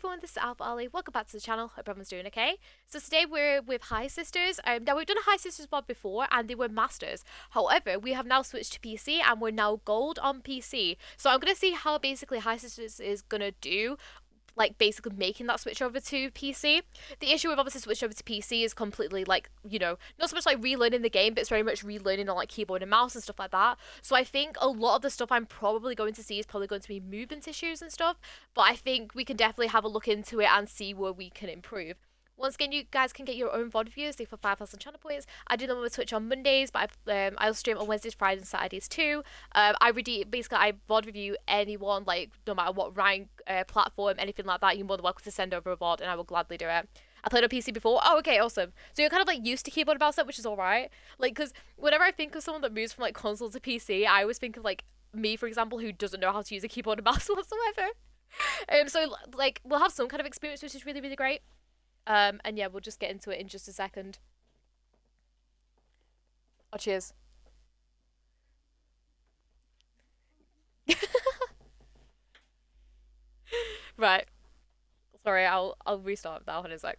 everyone, this is AlphaAli. Welcome back to the channel. Hope everyone's doing okay. So today we're with Hi Sisters. Now we've done a Hi Sisters mod before and they were masters. However, we have now switched to PC and we're now gold on PC. So I'm going to see how basically Hi Sisters is going to do, like basically making that switch over to PC. The issue with obviously switching over to PC is completely like, you know, not so much like relearning the game, but it's very much relearning on like keyboard and mouse and stuff like that. So I think a lot of the stuff I'm probably going to see is probably going to be movement issues and stuff, but I think we can definitely have a look into it and see where we can improve. Once again, you guys can get your own VOD views for 5,000 channel points. I do them on Twitch on Mondays, but I'll stream on Wednesdays, Fridays, and Saturdays too. I VOD review anyone, like no matter what rank, platform, anything like that. You're more than welcome to send over a VOD, and I will gladly do it. I played on PC before. Oh, okay, awesome. So you're kind of like used to keyboard and mouse, which is alright. Like, because whenever I think of someone that moves from like console to PC, I always think of like me, for example, who doesn't know how to use a keyboard and mouse whatsoever. So like we'll have some kind of experience, which is really, really great. And yeah, we'll just get into it in just a second. Oh, cheers. Right. Sorry, I'll restart that one in a sec.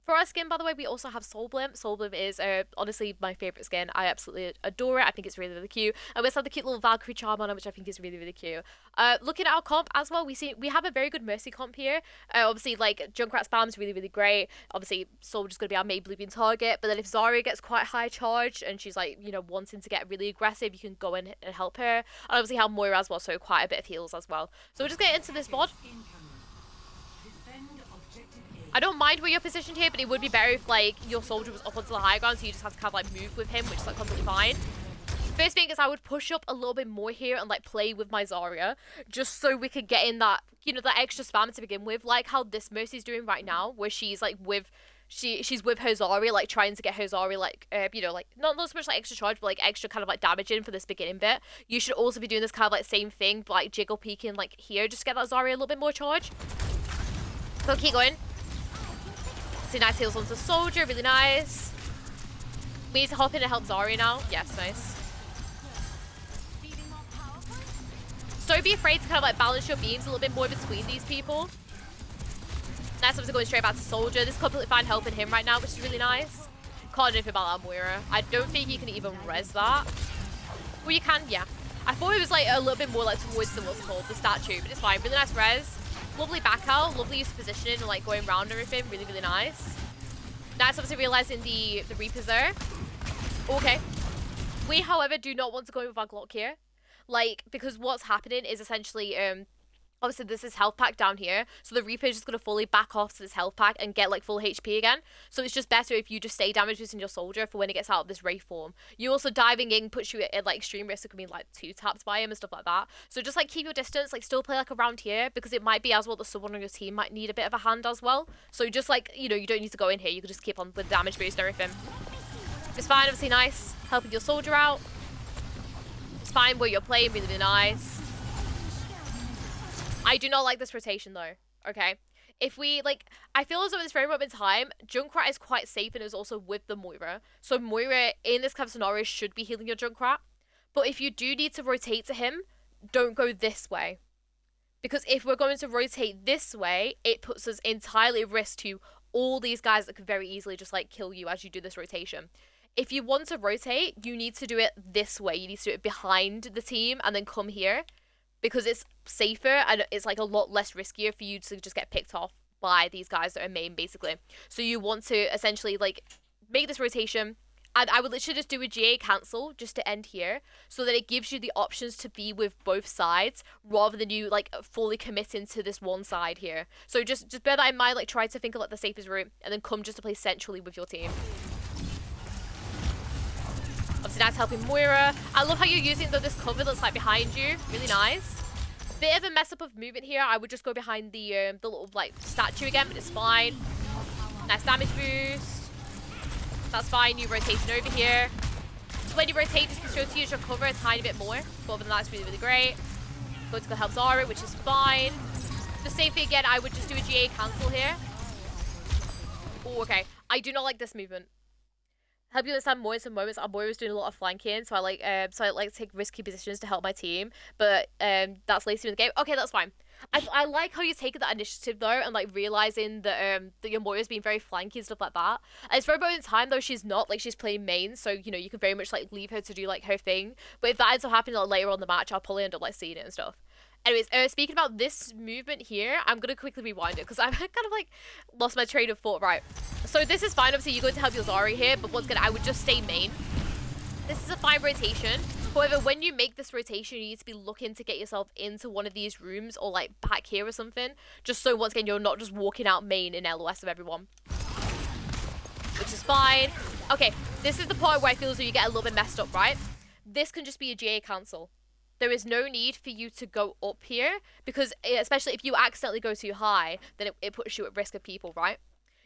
For our skin, by the way, we also have Soul Blimp. Soul Blimp is honestly my favourite skin. I absolutely adore it. I think it's really, really cute. And we also have the cute little Valkyrie charm on it, which I think is really, really cute. Looking at our comp as well, we have a very good Mercy comp here. Obviously, like, Junkrat spam is really, really great. Obviously, Soldier's going to be our main bluebeam target. But then if Zarya gets quite high charge and she's, like, you know, wanting to get really aggressive, you can go in and help her. And obviously have Moira as well, so quite a bit of heals as well. So we'll just get into this mod. I don't mind where you're positioned here, but it would be better if, like, your soldier was up onto the high ground, so you just have to kind of, like, move with him, which is, like, completely fine. First thing is I would push up a little bit more here and, like, play with my Zarya, just so we could get in that, you know, that extra spam to begin with, like how this Mercy's doing right now, where she's, like, she's with her Zarya, like, trying to get her Zarya, like, you know, like, not so much, like, extra charge, but, like, extra kind of, like, damage in for this beginning bit. You should also be doing this kind of, like, same thing, but, like, jiggle peeking, like, here, just to get that Zarya a little bit more charge. So keep going. See, nice heals onto Soldier, really nice. We need to hop in and help Zarya now. Yes, nice. So don't be afraid to kind of like balance your beams a little bit more between these people. Nice, obviously going straight back to Soldier. This is completely fine helping him right now, which is really nice. Can't do anything about that Moira. I don't think you can even res that. Well, you can, yeah. I thought it was like a little bit more like towards the, what's it called, the statue, but it's fine. Really nice res. Lovely back out, lovely use of positioning and like going around everything, really, really nice. Nice, obviously realizing the Reapers there. Okay. We, however, do not want to go with our Glock here. Like, because what's happening is essentially, obviously this is health pack down here, so the Reaper is just going to fully back off to this health pack and get like full HP again. So it's just better if you just stay damage boosting your soldier for when it gets out of this Wraith form. You also diving in puts you at like extreme risk of being like 2 taps by him and stuff like that. So just like keep your distance, like still play like around here, because it might be as well that someone on your team might need a bit of a hand as well. So just like, you know, you don't need to go in here, you can just keep on with damage boost and everything. It's fine, obviously nice, helping your soldier out. It's fine where you're playing, really, really nice. I do not like this rotation though, okay? If we, like, I feel as though at this very moment in time, Junkrat is quite safe and is also with the Moira. So Moira, in this kind of scenario, should be healing your Junkrat. But if you do need to rotate to him, don't go this way. Because if we're going to rotate this way, it puts us entirely at risk to all these guys that could very easily just, like, kill you as you do this rotation. If you want to rotate, you need to do it this way. You need to do it behind the team and then come here. Because it's safer and it's like a lot less riskier for you to just get picked off by these guys that are main, basically. So you want to essentially like make this rotation, and I would literally just do a GA cancel just to end here, so that it gives you the options to be with both sides rather than you like fully committing to this one side here. So just bear that in mind, like try to think of like the safest route and then come just to play centrally with your team. Obviously nice helping Moira. I love how you're using this cover that's like behind you. Really nice. Bit of a mess up of movement here. I would just go behind the little like statue again, but it's fine. Nice damage boost. That's fine. You rotating over here. So when you rotate, just be sure to use your cover a tiny bit more. But other than that, it's really, really great. Going to go help Zarya, which is fine. The same thing again. I would just do a GA cancel here. Oh, okay. I do not like this movement. Help you understand more in some moments. Moira was doing a lot of flanking, so I like to take risky positions to help my team. But that's later in the game. Okay, that's fine. I like how you're taking that initiative though, and like realizing that your Moira's being very flanky and stuff like that. And it's very moment in time though she's not, like she's playing main, so you know you can very much like leave her to do like her thing. But if that ends up happening like, later on the match, I'll probably end up like seeing it and stuff. Anyways, speaking about this movement here, I'm gonna quickly rewind it because I've kind of like lost my train of thought. Right, so this is fine. Obviously, you're going to help your Zarya here, but once again, I would just stay main. This is a fine rotation. However, when you make this rotation, you need to be looking to get yourself into one of these rooms or like back here or something. Just so once again, you're not just walking out main in LOS of everyone. Which is fine. Okay, this is the part where I feel as though you get a little bit messed up, right? This can just be a GA cancel. There is no need for you to go up here because especially if you accidentally go too high, then it puts you at risk of people, right?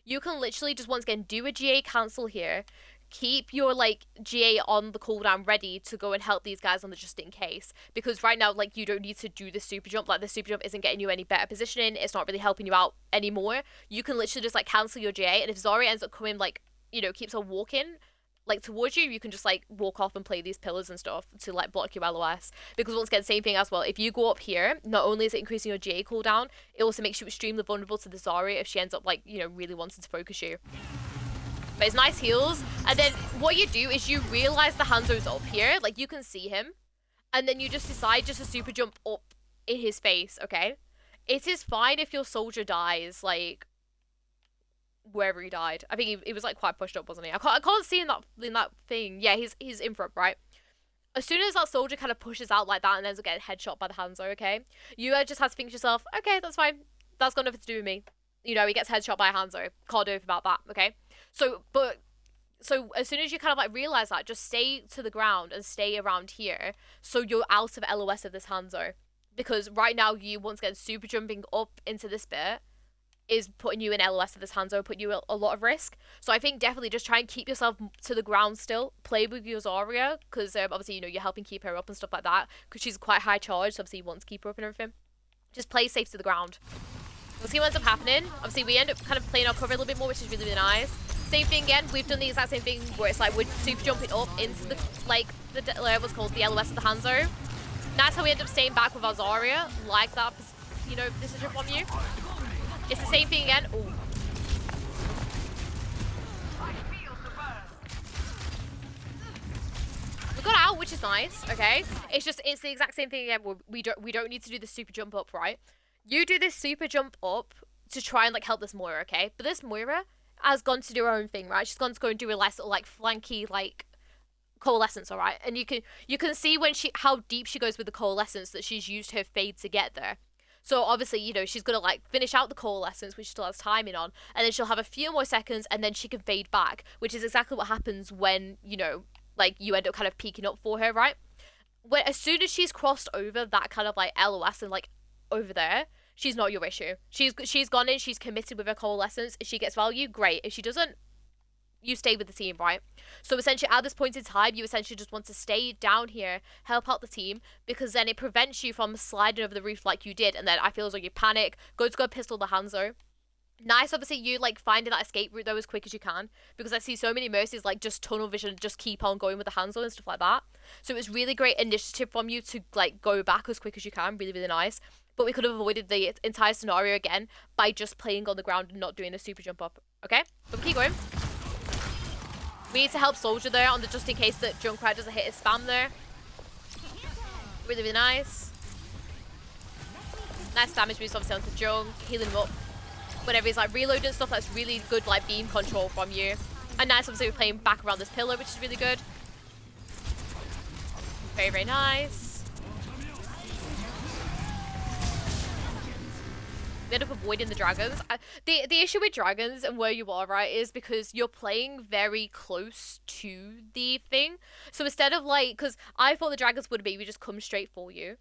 You can literally just once again do a GA cancel here. Keep your like GA on the cooldown ready to go and help these guys on the just in case, because right now like you don't need to do the super jump. Like the super jump isn't getting you any better positioning, it's not really helping you out anymore. You can literally just like cancel your GA, and if Zarya ends up coming like, you know, keeps on walking like towards you, you can just like walk off and play these pillars and stuff to like block your LOS. Because once again, same thing as well, if you go up here, not only is it increasing your GA cooldown, it also makes you extremely vulnerable to the Zarya if she ends up like, you know, really wanting to focus you. But it's nice heals. And then what you do is you realize the Hanzo's up here. Like, you can see him. And then you just decide just to super jump up in his face, okay? It is fine if your soldier dies, like, wherever he died. I think he was, like, quite pushed up, wasn't he? I can't see in that thing. Yeah, he's in front, right? As soon as that soldier kind of pushes out like that and ends up getting headshot by the Hanzo, okay? You just have to think to yourself, okay, that's fine. That's got nothing to do with me. You know, he gets headshot by a Hanzo. Can't do anything about that, okay? So as soon as you kind of like realize that, just stay to the ground and stay around here so you're out of LOS of this Hanzo. Because right now you once again super jumping up into this bit is putting you in LOS of this Hanzo, putting you a lot of risk. So I think definitely just try and keep yourself to the ground still. Play with your Zarya, because obviously, you know, you're helping keep her up and stuff like that. Because she's quite high charge, so obviously you want to keep her up and everything. Just play safe to the ground. We'll see what ends up happening. Obviously, we end up kind of playing our cover a little bit more, which is really, really nice. Same thing again. We've done the exact same thing where it's like we're super jumping up into the, like, what's called the LOS of the Hanzo. That's how we end up staying back with our Zarya. Like that, you know, decision from you. It's the same thing again. Ooh. We got out, which is nice. Okay. It's the exact same thing again. We don't need to do the super jump up, right? You do this super jump up to try and like help this Moira, okay? But this Moira has gone to do her own thing, right? She's gone to go and do a less like flanky like coalescence, all right? And you can see when how deep she goes with the coalescence that she's used her fade to get there. So obviously, you know, she's gonna like finish out the coalescence, which still has timing on, and then she'll have a few more seconds, and then she can fade back, which is exactly what happens when, you know, like you end up kind of peeking up for her, right? As soon as she's crossed over that kind of like LOS and like over there, she's not your issue. She's gone in, she's committed with her coalescence. If she gets value, great. If she doesn't, you stay with the team, right? So essentially at this point in time, you essentially just want to stay down here, help out the team, because then it prevents you from sliding over the roof like you did, and then I feel as though you panic, go pistol the Hanzo. Nice, obviously, you like finding that escape route though as quick as you can, because I see so many Mercies like just tunnel vision, just keep on going with the Hanzo and stuff like that. So it was really great initiative from you to like go back as quick as you can, really, really nice. But we could have avoided the entire scenario again by just playing on the ground and not doing a super jump up, okay? But keep going. We need to help Soldier there on the just in case that Junkrat doesn't hit his spam there. Really, really nice. Nice damage boost obviously onto Junk, healing him up. Whenever he's like reloading stuff, that's really good like beam control from you. And nice, obviously we're playing back around this pillar, which is really good. Very, very nice. We end up avoiding the dragons. The issue with dragons and where you are, right, is because you're playing very close to the thing. So instead of like, because I thought the dragons would maybe just come straight for you.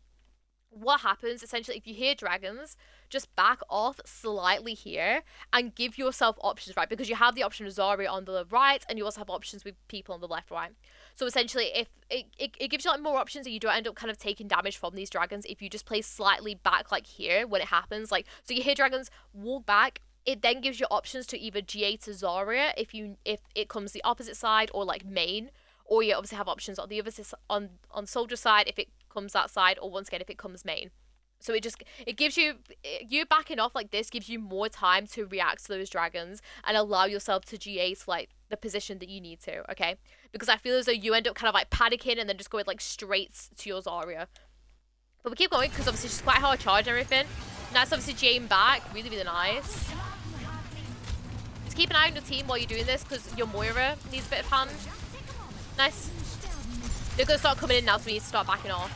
What happens essentially if you hear dragons, just back off slightly here and give yourself options, right? Because you have the option of Zarya on the right and you also have options with people on the left, right? So essentially if it gives you like more options and you don't end up kind of taking damage from these dragons if you just play slightly back like here when it happens. Like, so you hear dragons, walk back. It then gives you options to either GA to Zarya if it comes the opposite side or like main, or you obviously have options on the other on soldier side if it comes that side, or once again if it comes main. So it gives you backing off like this gives you more time to react to those dragons and allow yourself to GA to like the position that you need to, okay? Because I feel as though you end up kind of like panicking and then just going like straight to your Zarya. But we keep going because obviously she's quite hard charge and everything. Nice, obviously GAing back, really, really nice. Just keep an eye on your team while you're doing this because your Moira needs a bit of hand. Nice. They're gonna start coming in now, so we need to start backing off.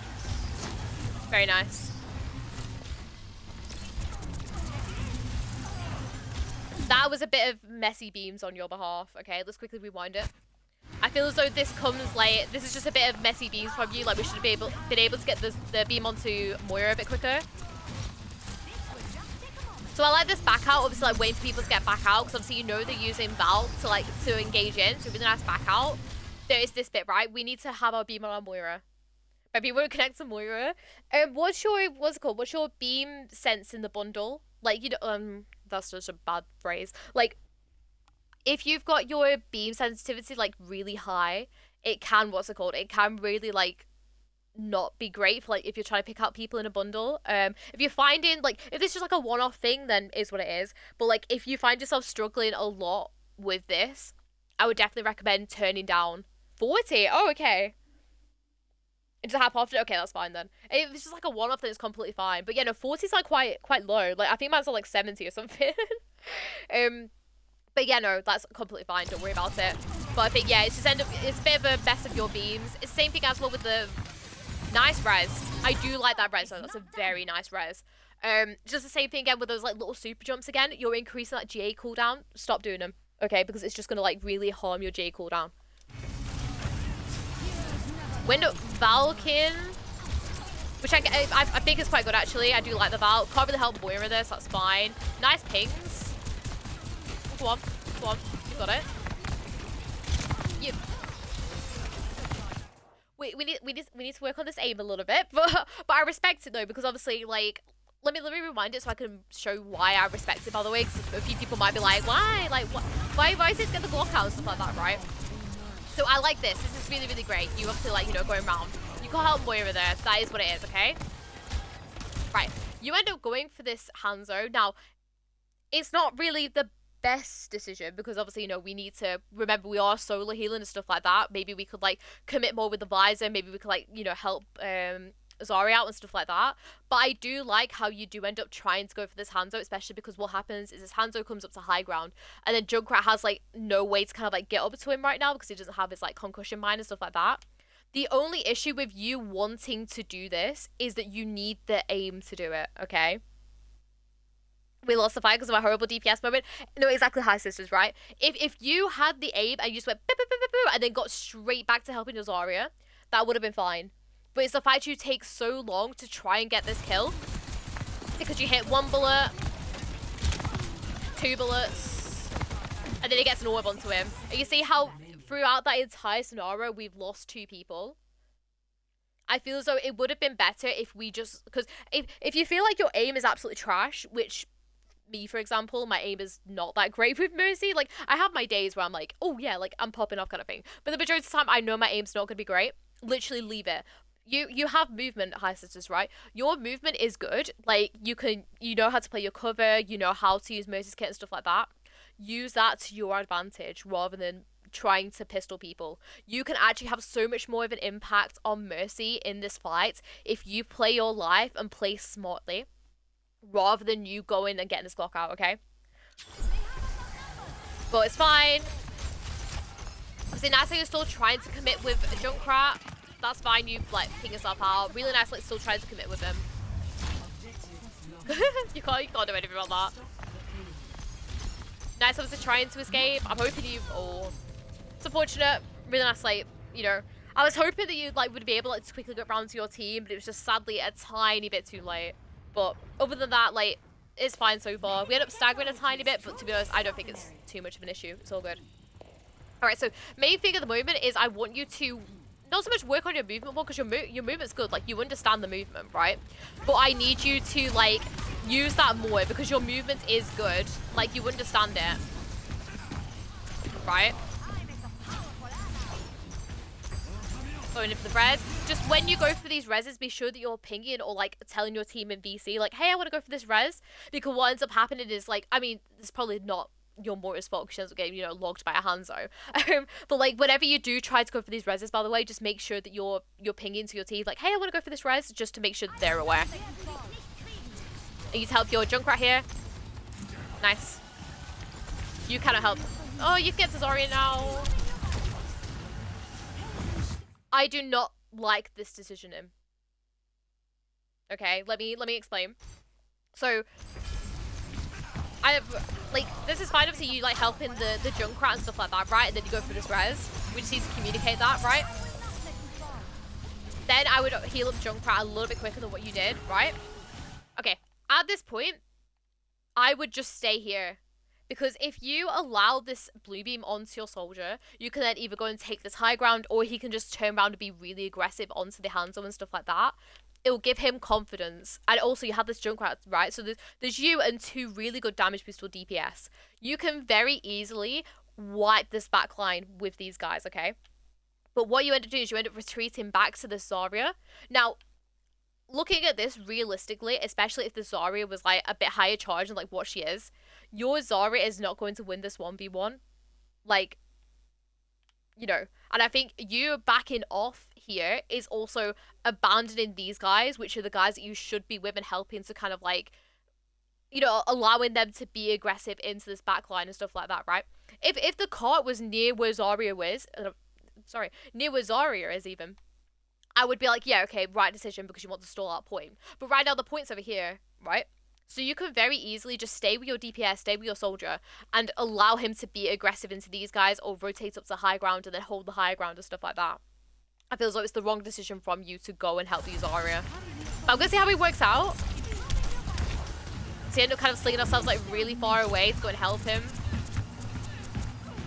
Very nice. That was a bit of messy beams on your behalf. Okay, let's quickly rewind it. I feel as though this comes like, this is just a bit of messy beams from you. Like we should have been able to get the beam onto Moira a bit quicker. So I like this back out, obviously like waiting for people to get back out because obviously you know they're using Val to engage in. So really nice back out. There is this bit, right? We need to have our beam on our Moira. Maybe we'll connect to Moira. What's it called? What's your beam sense in the bundle? Like, you know, that's just a bad phrase. Like, if you've got your beam sensitivity, like, really high, it can, what's it called? It can really, like, not be great for, like, if you're trying to pick out people in a bundle. If you're finding, like, if it's just, like, a one-off thing, then is what it is. But, like, if you find yourself struggling a lot with this, I would definitely recommend turning down 40. Oh, okay. Does it happen often? Okay, that's fine then. If it's just like a one-off, then it's completely fine. But yeah, no, 40 is like quite low. Like I think mine's like 70 or something. But yeah, no, that's completely fine. Don't worry about it. But I think yeah, it's a bit of a mess of your beams. It's the same thing as well with the nice res. I do like that res though. That's a very nice res. Just the same thing again with those like little super jumps again. You're increasing that GA cooldown. Stop doing them, okay? Because it's just gonna like really harm your GA cooldown. Window Valkin, which I think is quite good actually. I do like the Val. Can't really help Moira this. That's fine. Nice pings. Come on, come on. You got it. You. We need to work on this aim a little bit, but I respect it though because obviously like let me rewind it so I can show why I respect it by the way. Because a few people might be like, why? Like what? Why is it get the Glock out and stuff like that, right? So I like this. This is really, really great. You obviously like, you know, going around. You can't help Moira there. That is what it is, okay? Right. You end up going for this Hanzo. Now, it's not really the best decision because obviously, you know, we need to remember we are solo healing and stuff like that. Maybe we could like commit more with the visor. Maybe we could like, you know, help Zarya out and stuff like that. But I do like how you do end up trying to go for this Hanzo, especially because what happens is this Hanzo comes up to high ground and then Junkrat has like no way to kind of like get up to him right now because he doesn't have his like concussion mine and stuff like that. The only issue with you wanting to do this is that you need the aim to do it, okay? We lost the fight because of a horrible DPS moment. No, exactly, High Sisters, right? If you had the aim and you just went boo, boo, boo, boo, boo, and then got straight back to helping your Zarya, that would have been fine. But it's the fact you take so long to try and get this kill. Because you hit 1 bullet, 2 bullets, and then he gets an orb onto him. And you see how throughout that entire scenario, we've lost 2 people. I feel as though it would have been better if we just... Because if you feel like your aim is absolutely trash, which... Me, for example, my aim is not that great with Mercy. Like, I have my days where I'm like, oh yeah, like, I'm popping off kind of thing. But the majority of the time, I know my aim's not going to be great. Literally leave it. You have movement, High Sisters, right? Your movement is good. Like, you know how to play your cover, you know how to use Mercy's kit and stuff like that. Use that to your advantage rather than trying to pistol people. You can actually have so much more of an impact on Mercy in this fight if you play your life and play smartly rather than you going and getting this Glock out, okay? But it's fine. Obviously, nice how you're still trying to commit with a Junkrat. That's fine, you like ping yourself out. Really nice, like still trying to commit with him. you can't do anything about that. Nice, obviously trying to escape. I'm hoping you. Oh, it's unfortunate. Really nice, like you know. I was hoping that you like would be able like, to quickly get round to your team, but it was just sadly a tiny bit too late. But other than that, like it's fine so far. We end up staggering a tiny bit, but to be honest, I don't think it's too much of an issue. It's all good. All right, so main thing at the moment is I want you to. Not so much work on your movement more because your movement's good, like you understand the movement, right? But I need you to like use that more because your movement is good, like you understand it, right? Going in for the res. Just when you go for these reses, be sure that you're pinging or like telling your team in VC, like, hey, I want to go for this res. Because what ends up happening is like, I mean, it's probably not your Moira's fault because she ends up getting, you know, logged by a Hanzo. But like, whenever you do try to go for these reses, by the way, just make sure that you're pinging to your team, like, hey, I want to go for this res, just to make sure that they're aware. I need to help your Junkrat here. Nice. You cannot help. Oh, you can get to Zarya now. I do not like this decision. Okay, let me explain. So, like, this is fine. Obviously, you like helping the Junkrat and stuff like that, right? And then you go for this res. We just need to communicate that, right? Then I would heal up Junkrat a little bit quicker than what you did, right? Okay, at this point, I would just stay here. Because if you allow this blue beam onto your soldier, you can then either go and take this high ground, or he can just turn around and be really aggressive onto the Hanzo and stuff like that. It will give him confidence. And also, you have this Junkrat, right? So there's you and 2 really good damage boosts for DPS. You can very easily wipe this backline with these guys, okay? But what you end up doing is you end up retreating back to the Zarya. Now, looking at this realistically, especially if the Zarya was like a bit higher charge than like what she is, your Zarya is not going to win this 1v1. Like, you know, and I think you backing off here is also abandoning these guys, which are the guys that you should be with and helping to kind of like, you know, allowing them to be aggressive into this backline and stuff like that, right? If the cart was near where Zarya was, near where Zarya is even, I would be like, yeah, okay, right decision because you want to stall out point. But right now the point's over here, right? So you can very easily just stay with your DPS, stay with your soldier, and allow him to be aggressive into these guys or rotate up to high ground and then hold the high ground and stuff like that. I feel as though it's the wrong decision from you to go and help the Zarya. But I'm going to see how he works out. So we end up kind of slinging ourselves like really far away to go and help him.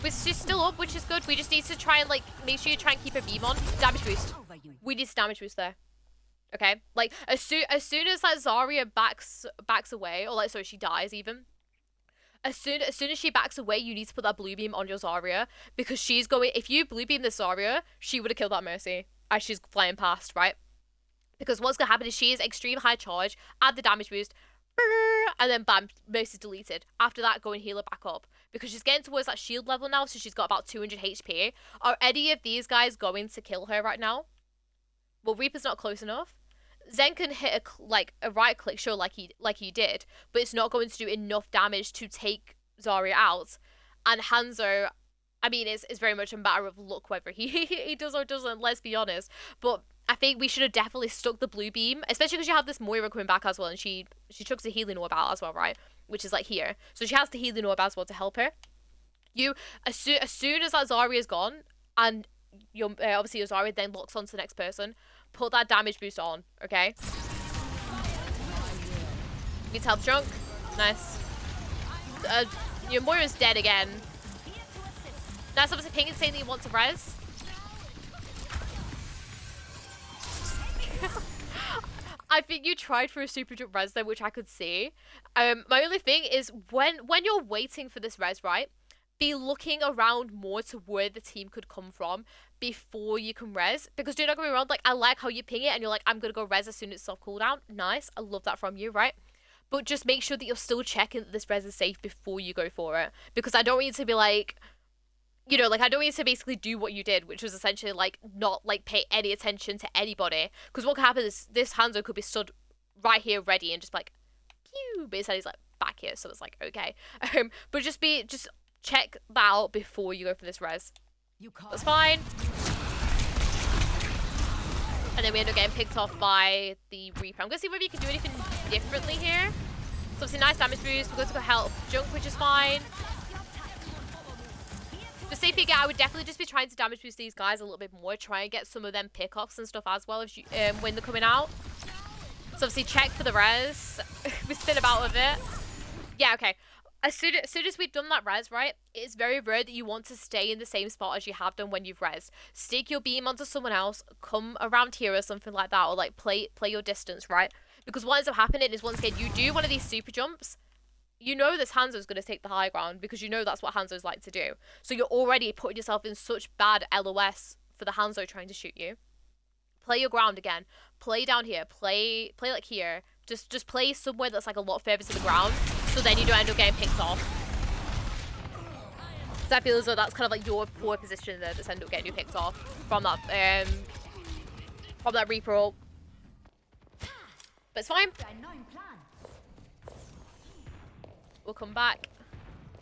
Which is still up, which is good. We just need to try and like, make sure you try and keep a beam on. Damage boost. We need to damage boost there. Okay, like as soon as that Zarya backs away, or like so she dies even. As soon as she backs away, you need to put that blue beam on your Zarya because she's going. If you blue beam the Zarya, she would have killed that Mercy as she's flying past, right? Because what's gonna happen is she is extreme high charge, add the damage boost, and then bam, Mercy's deleted. After that, go and heal her back up because she's getting towards that shield level now, so she's got about 200 HP. Are any of these guys going to kill her right now? Well, Reaper's not close enough. Zen can hit a right click, sure, like he did, but it's not going to do enough damage to take Zarya out. And Hanzo, I mean, it's very much a matter of luck whether he does or doesn't, let's be honest. But I think we should have definitely stuck the blue beam, especially because you have this Moira coming back as well, and she chucks a healing orb out as well, right? Which is like here. So she has the healing orb as well to help her. You, as soon as that Zarya is gone, and your obviously your Zarya then locks onto the next person, put that damage boost on, okay? Need to help Junk. Nice. Your Moira's dead again. That's obviously pinging saying that you want to res. I think you tried for a super jump res there, which I could see. My only thing is when you're waiting for this res, right? Be looking around more to where the team could come from before you can res. Because do not get me wrong, like, I like how you ping it and you're like, I'm going to go res as soon as it's off cooldown. Nice. I love that from you, right? But just make sure that you're still checking that this res is safe before you go for it. Because I don't want you to be like, you know, like, I don't want you to basically do what you did, which was essentially, like, not, like, pay any attention to anybody. Because what could happen is this Hanzo could be stood right here ready and just, like, pew. But instead he's, like, back here. So it's like, okay. But just check that out before you go for this res. That's fine. And then we end up getting picked off by the Reaper. I'm going to see whether you can do anything differently here. So obviously nice damage boost. We're going to go help Junk, which is fine. For safety again, I would definitely just be trying to damage boost these guys a little bit more. Try and get some of them pickoffs and stuff as well if you, when they're coming out. So obviously check for the res. We spin about with it. Yeah, okay. As soon as we've done that res, right, it's very rare that you want to stay in the same spot as you have done when you've res. Stick your beam onto someone else, come around here or something like that, or like play your distance, right? Because what ends up happening is once again, you do one of these super jumps, you know this Hanzo's going to take the high ground because you know that's what Hanzo's like to do. So you're already putting yourself in such bad LOS for the Hanzo trying to shoot you. Play your ground again. Play down here. Play like here. Just play somewhere that's like a lot further to the ground, so then you don't end up getting picked off. So I feel as though that's kind of like your poor position there that's end up getting you picked off from that Reaper ult. But it's fine. We'll come back.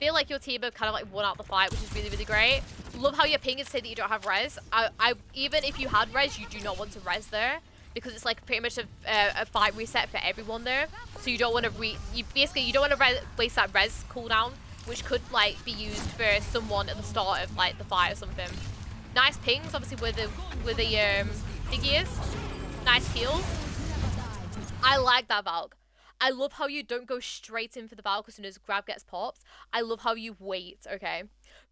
Feel like your team have kind of like won out the fight, which is really, really great. Love how your ping is saying that you don't have res. Even if you had res, you do not want to res there, because it's like pretty much a fight reset for everyone there. So you don't want to you don't want to waste that res cooldown, which could like be used for someone at the start of like the fight or something. Nice pings, obviously with the thingy is. Nice heal. I like that Valk. I love how you don't go straight in for the Valk as soon as grab gets popped. I love how you wait, okay?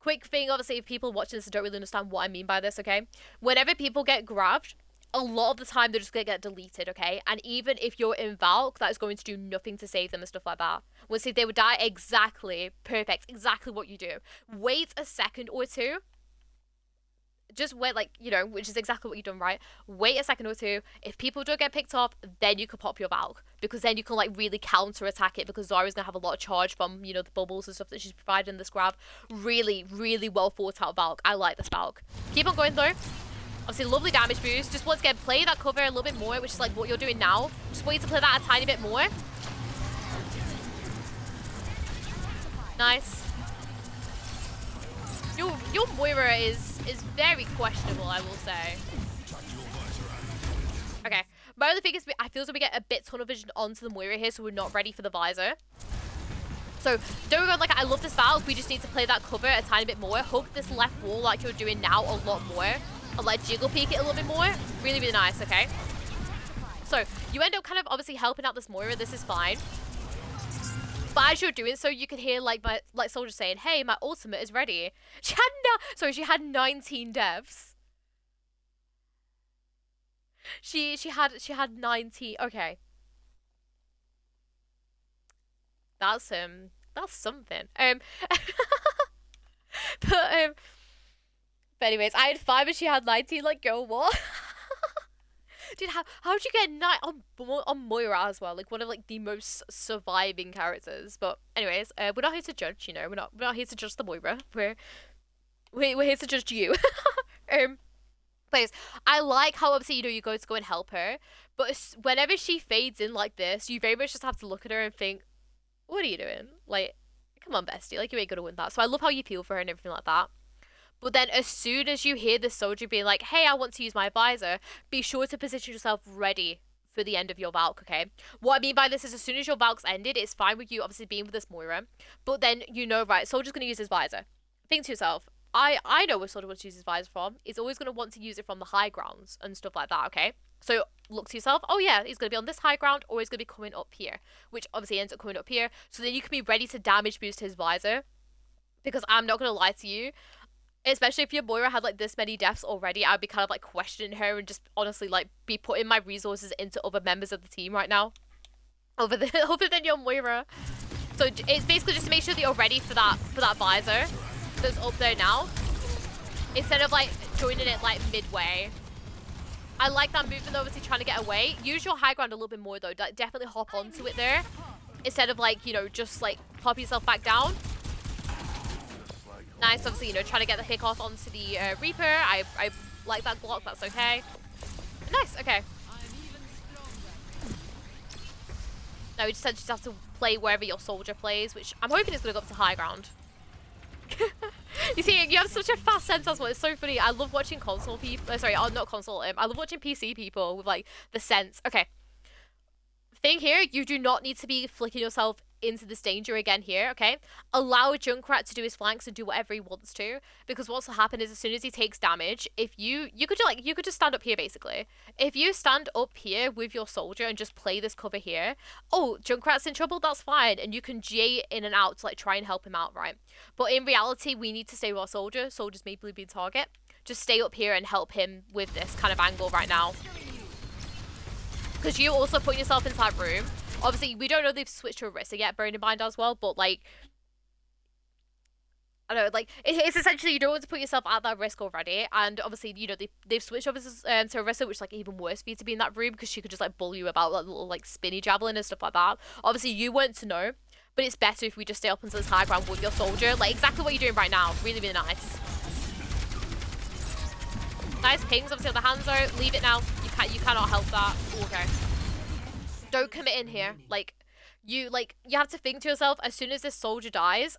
Quick thing, obviously, if people watching this don't really understand what I mean by this, okay? Whenever people get grabbed, a lot of the time they're just going to get deleted, okay? And even if you're in Valk, that is going to do nothing to save them and stuff like that. We'll see they would die exactly, perfect, exactly what you do. Wait a second or two. Just wait, like, you know, which is exactly what you've done, right? Wait a second or two. If people don't get picked off, then you can pop your Valk. Because then you can, like, really counter-attack it, because Zarya's going to have a lot of charge from, you know, the bubbles and stuff that she's provided in this grab. Really, really well thought out Valk. I like this Valk. Keep on going, though. Obviously, lovely damage boost. Just once again, play that cover a little bit more, which is, like, what you're doing now. Just wait to play that a tiny bit more. Nice. Your Moira is very questionable, I will say. Okay. My other thing is, I feel as though we get a bit tunnel vision onto the Moira here, so we're not ready for the visor. So, don't go like, I love this Valk, we just need to play that cover a tiny bit more. Hug this left wall like you're doing now a lot more. And like jiggle peek it a little bit more. Really, really nice, okay? So, you end up kind of obviously helping out this Moira, this is fine. But as you're doing so, you can hear like soldiers saying, "Hey, my ultimate is ready." She had 19 devs. She had 19. Okay. That's something. But anyways, I had 5 and she had 19. Like, girl, what? Dude, how'd you get 9 on Moira as well? Like, one of like the most surviving characters. But anyways, we're not here to judge, you know. We're not here to judge the Moira. We're here to judge you. Anyways, I like how obviously, you know, you go and help her, but whenever she fades in like this, you very much just have to look at her and think, what are you doing? Like, come on, bestie, like, you ain't gonna win that. So I love how you peel for her and everything like that. But then as soon as you hear the soldier being like, hey, I want to use my visor, be sure to position yourself ready for the end of your Valk, okay? What I mean by this is, as soon as your Valk's ended, it's fine with you obviously being with this Moira, but then you know, right, soldier's gonna use his visor. Think to yourself, I know where soldier wants to use his visor from. He's always gonna want to use it from the high grounds and stuff like that, okay? So look to yourself, oh yeah, he's gonna be on this high ground, or he's gonna be coming up here, which obviously ends up coming up here. So then you can be ready to damage boost his visor, because I'm not gonna lie to you, especially if your Moira had like this many deaths already, I'd be kind of like questioning her and just honestly like be putting my resources into other members of the team right now, other than your Moira. So it's basically just to make sure that you're ready for that visor that's up there now, instead of like joining it like midway. I like that movement though, obviously trying to get away. Use your high ground a little bit more though. Definitely hop onto it there, instead of like, you know, just like pop yourself back down. Nice, obviously, you know, trying to get the pick off onto the Reaper. I like that block, that's okay. Nice, okay. Now we just have to play wherever your soldier plays, which I'm hoping is going to go up to high ground. You see, you have such a fast sense as well. It's so funny. I love watching console people. Sorry, not console. I love watching PC people with like the sense. Okay. Thing here, you do not need to be flicking yourself into this danger again here, okay? Allow Junkrat to do his flanks and do whatever he wants to, because what's will happen is as soon as he takes damage, if you could just stand up here basically. If you stand up here with your soldier and just play this cover here, oh, Junkrat's in trouble, that's fine, and you can J in and out to like try and help him out, right? But in reality, we need to stay with our soldier. Soldier's maybe being target. Just stay up here and help him with this kind of angle right now. Because you also put yourself into that room. Obviously, we don't know they've switched to Orisa yet, bearing in mind as well, but like, I don't know, like it's essentially you don't want to put yourself at that risk already, and obviously you know they've switched over to Arissa, which is like even worse for you to be in that room because she could just like bully you about like little like spinny javelin and stuff like that. Obviously you weren't to know, but it's better if we just stay up onto this high ground with your soldier, like exactly what you're doing right now. Really really nice. Nice pings obviously on the Hanzo. Leave it now. You cannot help that. Ooh, okay. Don't commit in here. Like you have to think to yourself as soon as this soldier dies.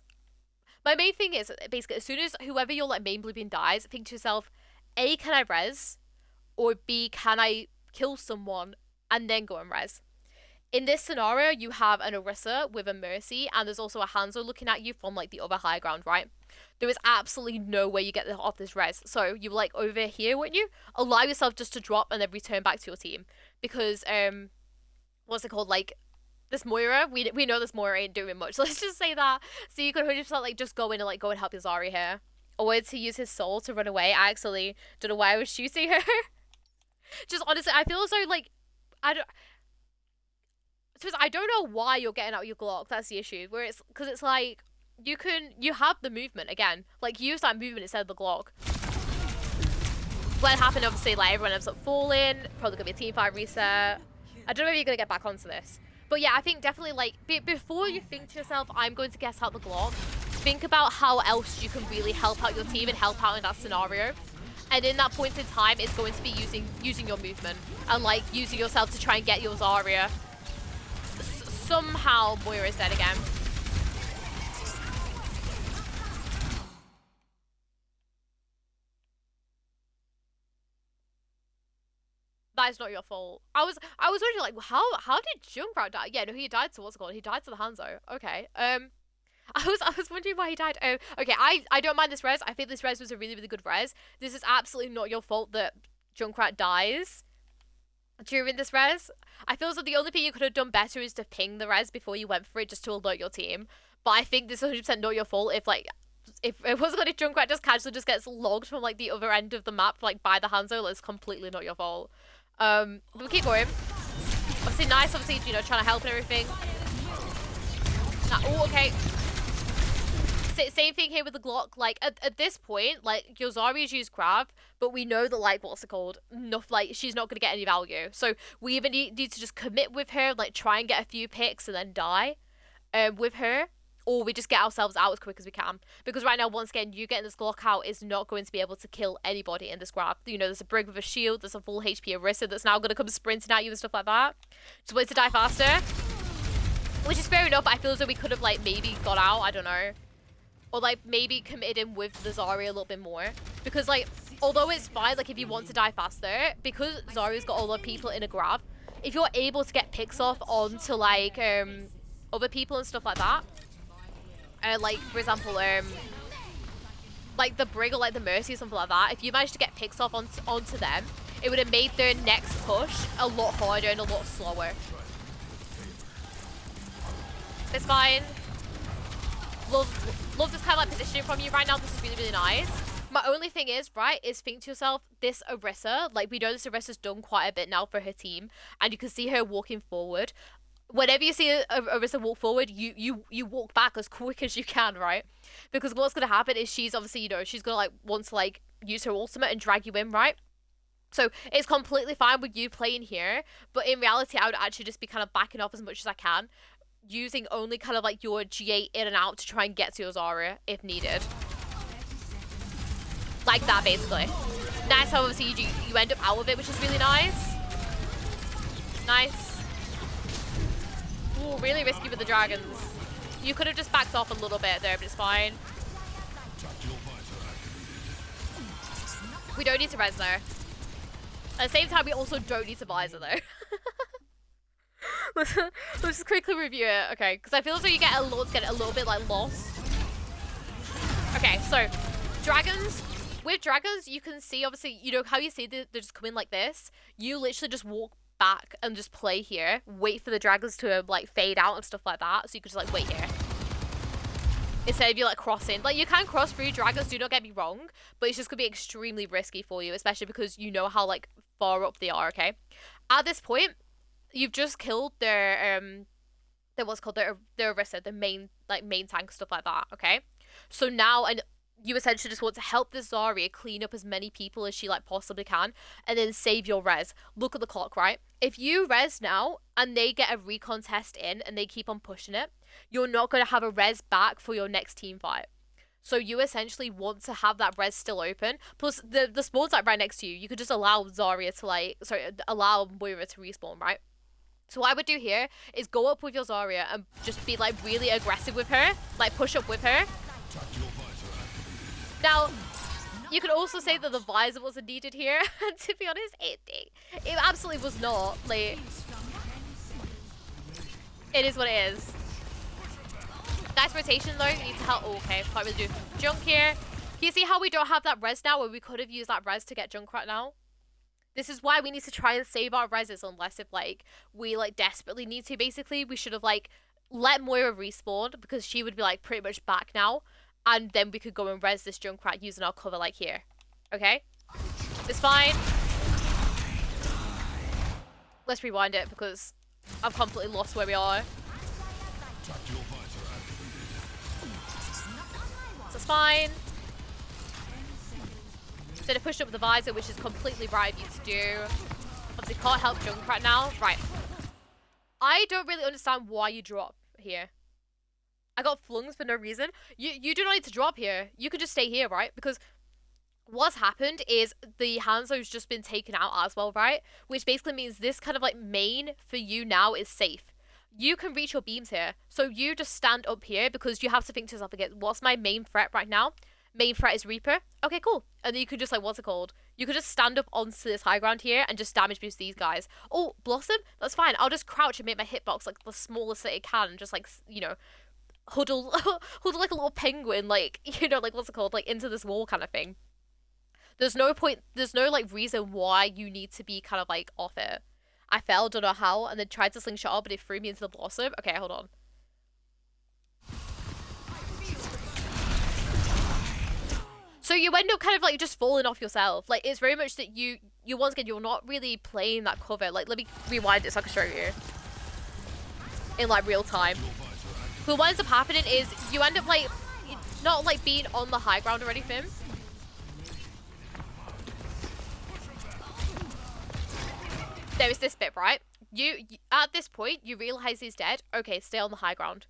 My main thing is, basically, as soon as whoever your, like, main blue beam dies, think to yourself, A, can I res? Or B, can I kill someone and then go and res? In this scenario, you have an Orisa with a Mercy, and there's also a Hanzo looking at you from, like, the other high ground, right? There is absolutely no way you get off this res. So, you like, over here, wouldn't you? Allow yourself just to drop and then return back to your team. Because, what's it called? Like, this Moira, we know this Moira ain't doing much. Let's just say that. So you could 100% like just go in and like go and help your Zarya here. Or to use his soul to run away. I actually don't know why I was shooting her. Just honestly, I feel as though like I don't know why you're getting out your Glock. That's the issue. Where it's because it's like you have the movement again. Like use that movement instead of the Glock. What happened? Obviously, like everyone ends up falling. Probably gonna be a team fight reset. I don't know if you're gonna get back onto this. But yeah, I think definitely, like, before you think to yourself, I'm going to guess out the Glock, think about how else you can really help out your team and help out in that scenario. And in that point in time, it's going to be using your movement and, like, using yourself to try and get your Zarya. Somehow, Moira is dead again. That is not your fault. I was wondering like how did Junkrat die? Yeah, no, he died to what's it called? He died to the Hanzo. Okay. I was wondering why he died. Okay, I don't mind this res. I think this res was a really, really good res. This is absolutely not your fault that Junkrat dies during this res. I feel as though the only thing you could have done better is to ping the res before you went for it just to alert your team. But I think this is 100% not your fault if it was going to Junkrat just casually just gets logged from like the other end of the map like by the Hanzo. It's completely not your fault. We'll keep going. Obviously nice, obviously, you know, trying to help and everything. Oh, okay. Same thing here with the Glock. Like, at this point, like, your Zarya's used Grav, but we know that, like, what's it called? Enough, like, she's not going to get any value. So, we even need to just commit with her, like, try and get a few picks and then die with her. Or we just get ourselves out as quick as we can. Because right now, once again, you getting this Glock out is not going to be able to kill anybody in this grab. You know, there's a Brig with a shield, there's a full HP Orisa that's now going to come sprinting at you and stuff like that. Just wait to die faster. Which is fair enough, but I feel as though we could have, like, maybe got out, I don't know. Or, like, maybe committed in with the Zarya a little bit more. Because, like, although it's fine, like, if you want to die faster, because Zarya's got all the people in a grab, if you're able to get picks off onto, like, other people and stuff like that, like, for example, like the Brig or like the Mercy or something like that, if you managed to get picks off onto them, it would have made their next push a lot harder and a lot slower. It's fine. Love this kind of like positioning from you right now. This is really, really nice. My only thing is, right, is think to yourself, this Orisa, like we know this Orisa's done quite a bit now for her team, and you can see her walking forward. Whenever you see Orisa walk forward, you walk back as quick as you can, right? Because what's going to happen is she's obviously, you know, she's going to like want to like use her ultimate and drag you in, right? So it's completely fine with you playing here, but in reality, I would actually just be kind of backing off as much as I can, using only kind of like your G8 in and out to try and get to your Zarya if needed. Like that, basically. Nice how obviously you end up out of it, which is really nice. Nice. Ooh, really risky with the dragons. You could have just backed off a little bit there, but it's fine. We don't need to res though. At the same time, we also don't need to visor though. let's just quickly review it, okay? Because I feel as though you get a little bit like lost. Okay, so dragons. With dragons, you can see obviously, you know how you see they just come in like this. You literally just walk back and just play here, wait for the dragons to like fade out and stuff like that, so you could just like wait here instead of you like crossing. Like you can cross through dragons, do not get me wrong, but it's just gonna be extremely risky for you, especially because you know how like far up they are. Okay, at this point you've just killed their what's called their Orisa, the main tank, stuff like that. Okay, So now, and you essentially just want to help this Zarya clean up as many people as she like possibly can, and then save your res. Look at the clock, right? If you res now and they get a recon test in and they keep on pushing it, you're not going to have a res back for your next team fight. So you essentially want to have that res still open. Plus the spawn's like right next to you. You could just allow Zarya to allow Moira to respawn, right? So what I would do here is go up with your Zarya and just be like really aggressive with her, like push up with her. Now, you could also say that the visor wasn't needed here. And to be honest, it absolutely was not. Like, it is what it is. Nice rotation though. Need to help. Oh, okay, can't really do junk here. Can you see how we don't have that res now, where we could have used that res to get junk right now? This is why we need to try and save our reses, unless if like we like desperately need to. Basically, we should have like let Moira respawn because she would be like pretty much back now. And then we could go and res this Junkrat using our cover like here. Okay? It's fine. Let's rewind it because I've completely lost where we are. So it's fine. So they pushed up with the visor, which is completely right of you to do. Obviously can't help Junkrat now. Right. I don't really understand why you drop here. I got flungs for no reason. You do not need to drop here. You could just stay here, right? Because what's happened is the Hanzo's just been taken out as well, right? Which basically means this kind of like main for you now is safe. You can reach your beams here. So you just stand up here because you have to think to yourself again, what's my main threat right now? Main threat is Reaper. Okay, cool. And then you could just like, what's it called? You could just stand up onto this high ground here and just damage boost these guys. Oh, Blossom? That's fine. I'll just crouch and make my hitbox like the smallest that it can and just like, you know, huddle like a little penguin, like, you know, like, what's it called, like, into this wall kind of thing. There's no point, there's no, like, reason why you need to be kind of, like, off it. I fell, don't know how, and then tried to slingshot up, but it threw me into the Blossom. Okay, hold on. So you end up kind of, like, just falling off yourself. Like, it's very much that you once again, you're not really playing that cover. Like, let me rewind it so I can show you. In, like, real time. But what ends up happening is you end up like not like being on the high ground or anything. There is this bit, right? You at this point you realize he's dead. Okay, stay on the high ground.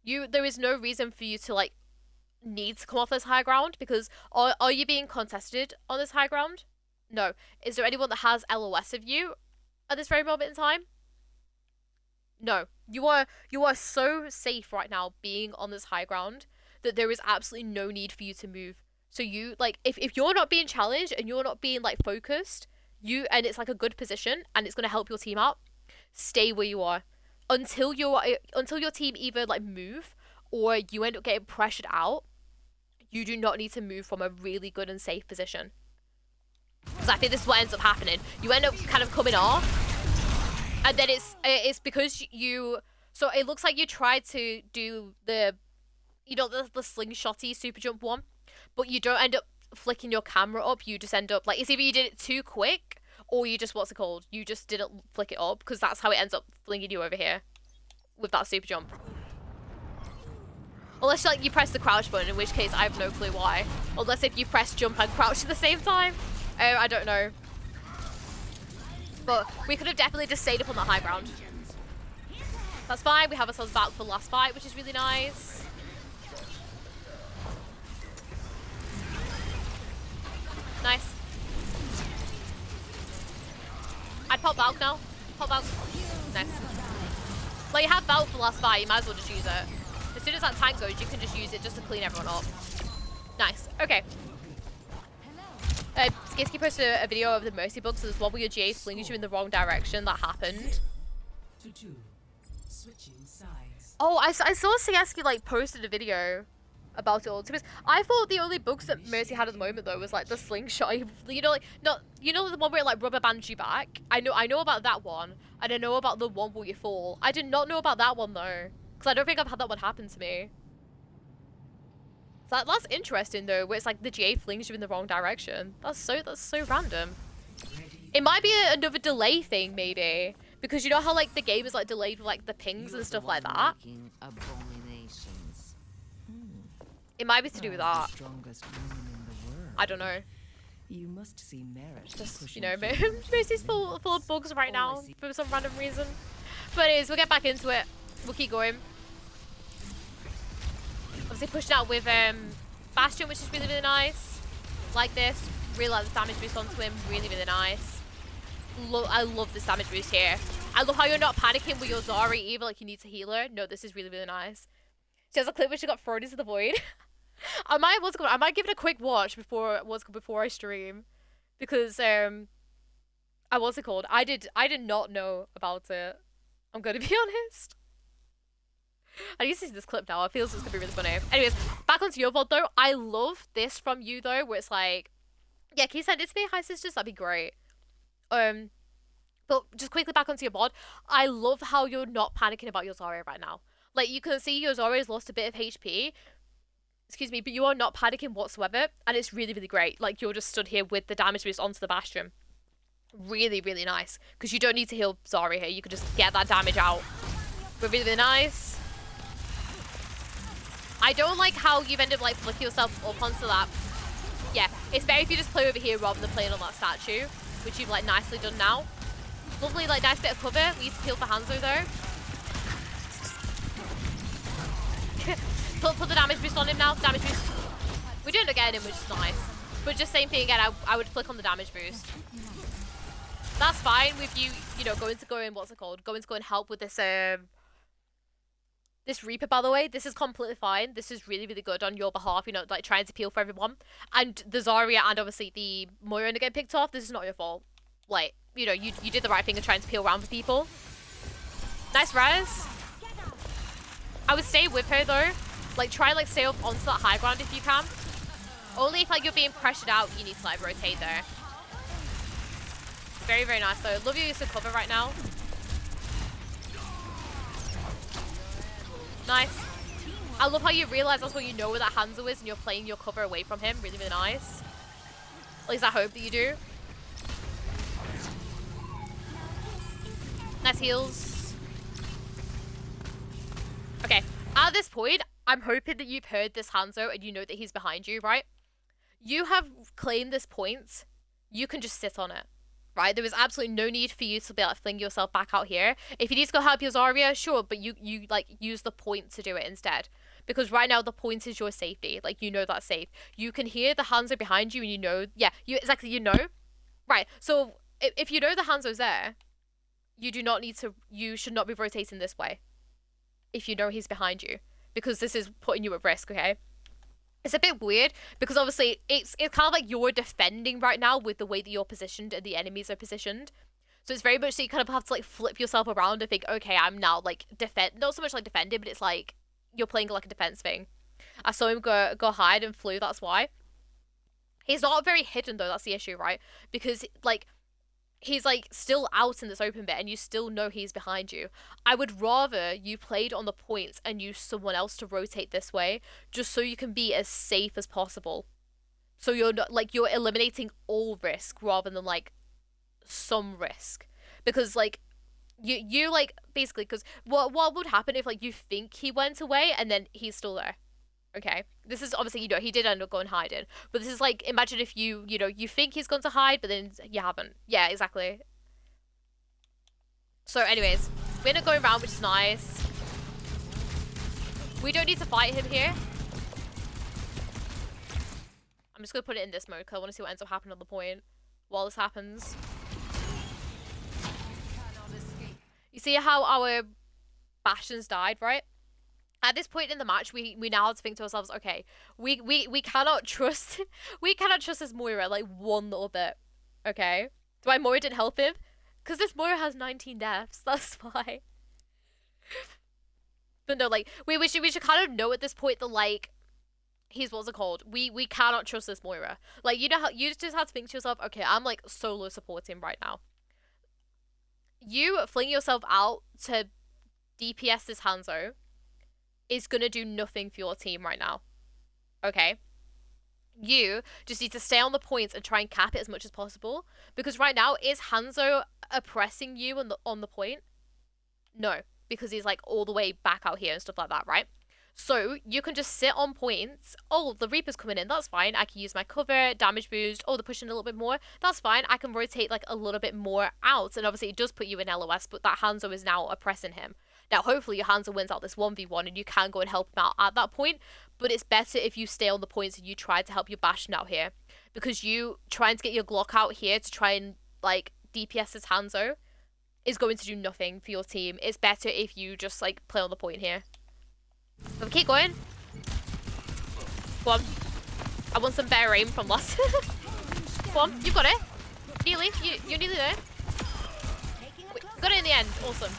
There is no reason for you to like need to come off this high ground because are you being contested on this high ground? No. Is there anyone that has LOS of you at this very moment in time? No, you are so safe right now being on this high ground that there is absolutely no need for you to move. So you like if you're not being challenged and you're not being like focused, and it's like a good position and it's going to help your team out, stay where you are until your team either like move or you end up getting pressured out. You do not need to move from a really good and safe position. Because I think this is what ends up happening. You end up kind of coming off. And then it's because you, so it looks like you tried to do the, you know, the slingshotty super jump one, but you don't end up flicking your camera up. You just end up like, it's either you did it too quick or you just, what's it called? You just didn't flick it up because that's how it ends up flinging you over here with that super jump. Unless like you press the crouch button, in which case I have no clue why. Unless if you press jump and crouch at the same time. I don't know. But we could have definitely just stayed up on the high ground. That's fine. We have ourselves back for the last fight, which is really nice. Nice. I'd pop Valk now. Pop Valk. Nice. Well, you have Valk for the last fight. You might as well just use it. As soon as that tank goes, you can just use it just to clean everyone up. Nice. Okay. Skitsky posted a video of the Mercy bug, so there's one where your GA flings you in the wrong direction. That happened. Oh, I saw Skitsky like posted a video about it all. Because I thought the only bugs that Mercy had at the moment though was like the slingshot. You know, like the one where it like rubber bands you back. I know about that one, and I know about the one where you fall. I did not know about that one though, because I don't think I've had that one happen to me. So that's interesting though, where it's like the GA flings you in the wrong direction. That's so random. It might be another delay thing maybe, because you know how like the game is like delayed with like the pings and stuff like that. It might be to do with that. I don't know. You must see merit. Just, you know, Mercy's full of bugs right now for some random reason. But anyways, we'll get back into it. We'll keep going. Obviously pushing out with Bastion, which is really, really nice. Like this. Really like this damage boost onto him. Really, really nice. I love this damage boost here. I love how you're not panicking with your Zarya either, like you need to heal her. No, this is really, really nice. She has a clip where she got thrown into the void. I might give it a quick watch before I stream, because what's it called? I did not know about it. I'm gonna be honest. I need to see this clip now. I feel it's gonna be really funny. Anyways, back onto your VOD though. I love this from you though, where it's like, yeah, can you send it to me, hi sisters? That'd be great. But just quickly back onto your VOD. I love how you're not panicking about your Zarya right now. Like you can see your Zarya's lost a bit of HP. Excuse me, but you are not panicking whatsoever, and it's really, really great. Like, you're just stood here with the damage boost onto the Bastion. Really, really nice. Because you don't need to heal Zarya here. You can just get that damage out. But really, really nice. I don't like how you've ended up, like, flicking yourself up onto that. Yeah, it's better if you just play over here rather than playing on that statue, which you've, like, nicely done now. Lovely, like, nice bit of cover. We need to heal for Hanzo, though. Put the damage boost on him now. Damage boost. We didn't get him, which is nice. But just same thing again. I would click on the damage boost. That's fine with you. You know, going to go and help with this this Reaper. By the way, this is completely fine. This is really, really good on your behalf. You know, like trying to peel for everyone. And the Zarya and obviously the Moira getting picked off. This is not your fault. Like, you know, you did the right thing of trying to peel around with people. Nice res. I would stay with her though. Like, try like stay up onto that high ground if you can. Only if like you're being pressured out, you need to like rotate there. Very, very nice though. Love your use of cover right now. Nice. I love how you realize that's what you know where that Hanzo is and you're playing your cover away from him. Really, really nice. At least I hope that you do. Nice heals. Okay. At this point, I'm hoping that you've heard this Hanzo and you know that he's behind you, right? You have claimed this point. You can just sit on it, right? There is absolutely no need for you to be able to fling yourself back out here. If you need to go help your Zarya, sure, but you like use the point to do it instead. Because right now the point is your safety. Like, you know that's safe. You can hear the Hanzo behind you and you know, yeah, you know. Right, so if you know the Hanzo's there, you should not be rotating this way. If you know he's behind you. Because this is putting you at risk, okay? It's a bit weird because obviously it's kind of like you're defending right now with the way that you're positioned and the enemies are positioned. So it's very much so you kind of have to like flip yourself around and think, okay, I'm now like not so much like defending, but it's like you're playing like a defense thing. I saw him go hide and flew, that's why. He's not very hidden though, that's the issue, right? Because like he's like still out in this open bit and you still know he's behind you. I would rather you played on the points and use someone else to rotate this way just so you can be as safe as possible. So you're not like you're eliminating all risk rather than like some risk. Because like you like basically because what would happen if like you think he went away and then he's still there? Okay, this is obviously, you know, he did end up going hiding, but this is like, imagine if you know, you think he's gone to hide, but then you haven't. Yeah, exactly. So anyways, we're not going around, which is nice. We don't need to fight him here. I'm just gonna put it in this mode because I want to see what ends up happening on the point while this happens. You see how our Bastions died, right? At this point in the match, we now have to think to ourselves, okay, we cannot trust this Moira like one little bit, okay? Why Moira didn't help him? Because this Moira has 19 deaths. That's why. But no, like we should kind of know at this point that like what's it called? We cannot trust this Moira. Like, you know how you just have to think to yourself, okay, I'm like solo supporting right now. You fling yourself out to DPS this Hanzo is gonna do nothing for your team right now. Okay? You just need to stay on the points and try and cap it as much as possible. Because right now, is Hanzo oppressing you on the point? No. Because he's like all the way back out here and stuff like that, right? So you can just sit on points. Oh, the Reaper's coming in. That's fine. I can use my cover, damage boost. Oh, they're pushing a little bit more. That's fine. I can rotate like a little bit more out. And obviously it does put you in LOS, but that Hanzo is now oppressing him. Now, hopefully your Hanzo wins out this 1v1 and you can go and help him out at that point. But it's better if you stay on the points and you try to help your Bastion out here. Because you trying to get your Glock out here to try and like DPS this Hanzo is going to do nothing for your team. It's better if you just like play on the point here. So keep going. Go on. I want some better aim from last. Go on, you've got it. Nearly. You're nearly there. Wait, got it in the end. Awesome.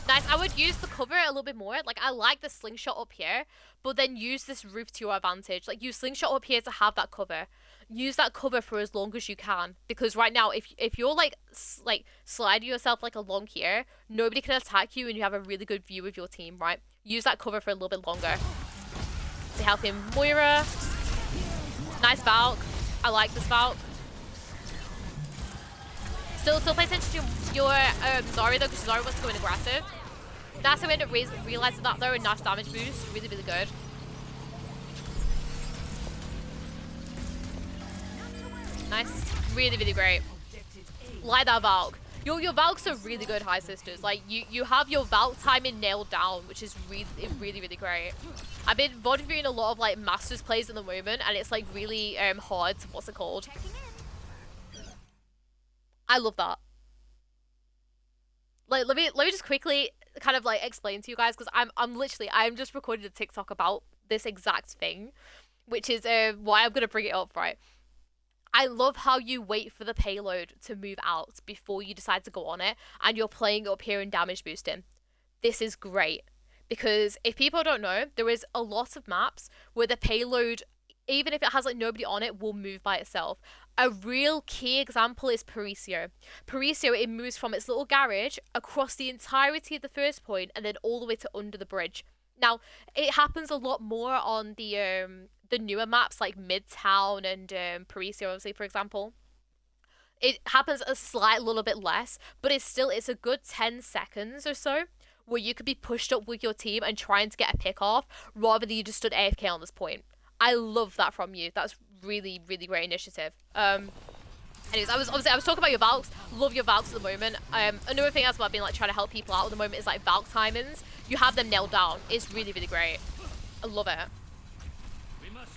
Nice. I would use the cover a little bit more. Like, I like the slingshot up here, but then use this roof to your advantage. Like, use slingshot up here to have that cover. Use that cover for as long as you can, because right now, if you're like sliding yourself like along here, nobody can attack you, and you have a really good view of your team. Right? Use that cover for a little bit longer. So helping Moira. Nice Valk. I like this Valk. Still pay attention to your Zarya though, because Zarya wants to go in aggressive. That's how I end up realizing that though, and nice damage boost. Really, really good. Nice. Really, really great. Like that Valk. Your Valks are really good, High Sisters. Like, you have your Valk timing nailed down, which is really, really great. I've been VOD viewing a lot of, like, Masters plays in the moment, and it's, like, really hard to, what's it called? I love that. Like, let me just quickly kind of, like, explain to you guys, because I'm just recording a TikTok about this exact thing, which is why I'm going to bring it up, right? I love how you wait for the payload to move out before you decide to go on it, and you're playing up here and damage boosting. This is great, because if people don't know, there is a lot of maps where the payload, even if it has like nobody on it, will move by itself. A real key example is Parisio. Parisio, it moves from its little garage across the entirety of the first point and then all the way to under the bridge. Now, it happens a lot more on the newer maps like Midtown and Parisio, obviously, for example. It happens a slight little bit less, but it's a good 10 seconds or so where you could be pushed up with your team and trying to get a pick off rather than you just stood AFK on this point. I love that from you. That's really, really great initiative. Anyways, I was talking about your Valks. Love your Valks at the moment. Another thing else I've been like trying to help people out at the moment is like Valk timings. You have them nailed down. It's really, really great. I love it.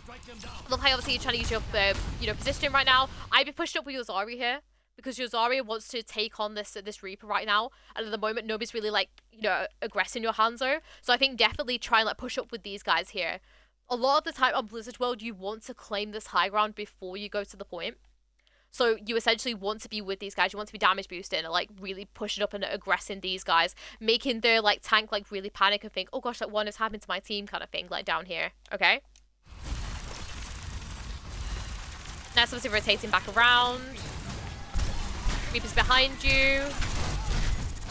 I love how obviously you're trying to use your positioning right now. I'd be pushed up with your Zarya here because your Zarya wants to take on this Reaper right now, and at the moment nobody's really like aggressing your Hanzo. So I think definitely try and like push up with these guys here. A lot of the time on Blizzard World, you want to claim this high ground before you go to the point. So you essentially want to be with these guys. You want to be damage boosting and like really pushing up and aggressing these guys, making their like tank like really panic and think, oh gosh, like what is happening to my team kind of thing, like down here. Okay. Now it's obviously rotating back around. Reaper's behind you.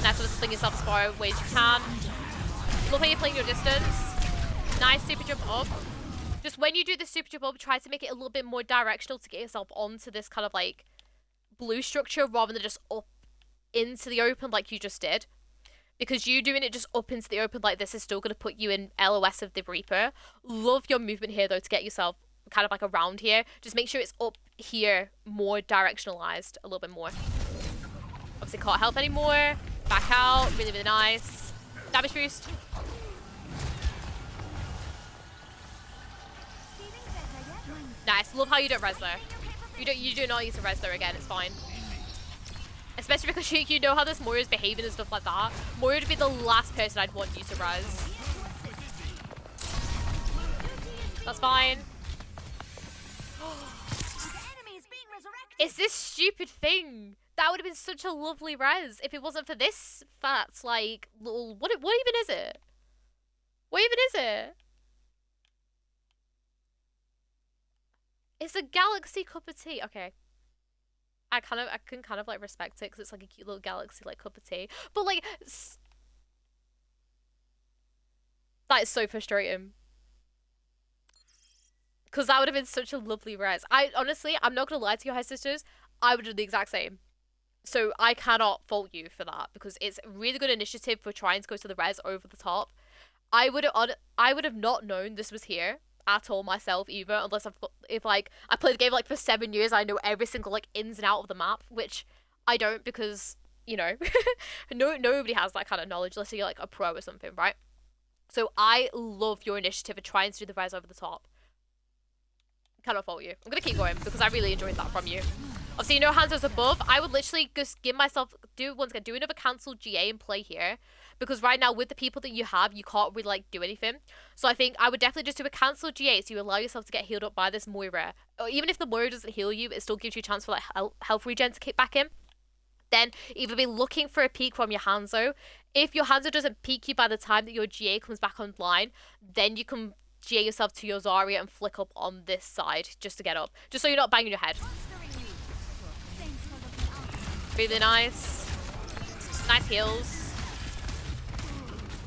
Now it's obviously playing yourself as far away as you can. Love how you're playing your distance. Nice super jump up. Just when you do the super jump up, try to make it a little bit more directional to get yourself onto this kind of like blue structure rather than just up into the open like you just did. Because you doing it just up into the open like this is still going to put you in LOS of the Reaper. Love your movement here though to get yourself kind of like around here. Just make sure it's up here more directionalized a little bit more. Obviously can't help anymore. Back out. Really, really nice. Damage boost. Nice. Love how you don't res there. You do not use to res there again. It's fine. Especially because you know how this Moira is behaving and stuff like that. Moira would be the last person I'd want you to res. That's fine. It's this stupid thing. That would have been such a lovely res if it wasn't for this fat's like little what even is it? What even is it? It's a galaxy cup of tea. Okay. I can kind of like respect it because it's like a cute little galaxy like cup of tea. But like that is so frustrating. Because that would have been such a lovely res. I'm not gonna lie to you, High Sisters. I would do the exact same. So I cannot fault you for that because it's a really good initiative for trying to go to the res over the top. I would have not known this was here at all myself either, unless if like I played the game like for 7 years, I know every single like ins and out of the map, which I don't because you know nobody has that kind of knowledge unless you're like a pro or something, right? So I love your initiative of trying to do the res over the top. Cannot fault you. I'm gonna keep going because I really enjoyed that from you. Obviously, you know Hanzo's above. I would literally just give myself do another cancel GA and play here. Because right now with the people that you have, you can't really like do anything. So I think I would definitely just do a cancel GA so you allow yourself to get healed up by this Moira. Or even if the Moira doesn't heal you, it still gives you a chance for like health regen to kick back in. Then either be looking for a peek from your Hanzo. If your Hanzo doesn't peek you by the time that your GA comes back online, then you can GA yourself to your Zarya and flick up on this side just to get up. Just so you're not banging your head. Really nice. Nice heals.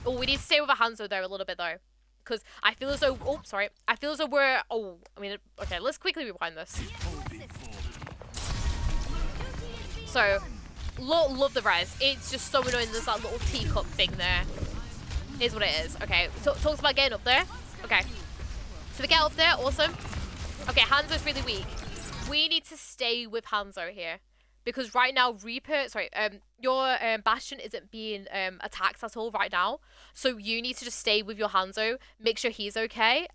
Oh, we need to stay with a Hanzo there a little bit though. Because I feel as though, oh, sorry. I feel as though we're, oh, I mean, okay, let's quickly rewind this. So, love the res. It's just so annoying there's that little teacup thing there. Is what it is. Okay, so talks about getting up there. Okay. So we get up there, awesome. Okay, Hanzo's really weak. We need to stay with Hanzo here. Because right now, your Bastion isn't being attacked at all right now. So you need to just stay with your Hanzo, make sure he's okay.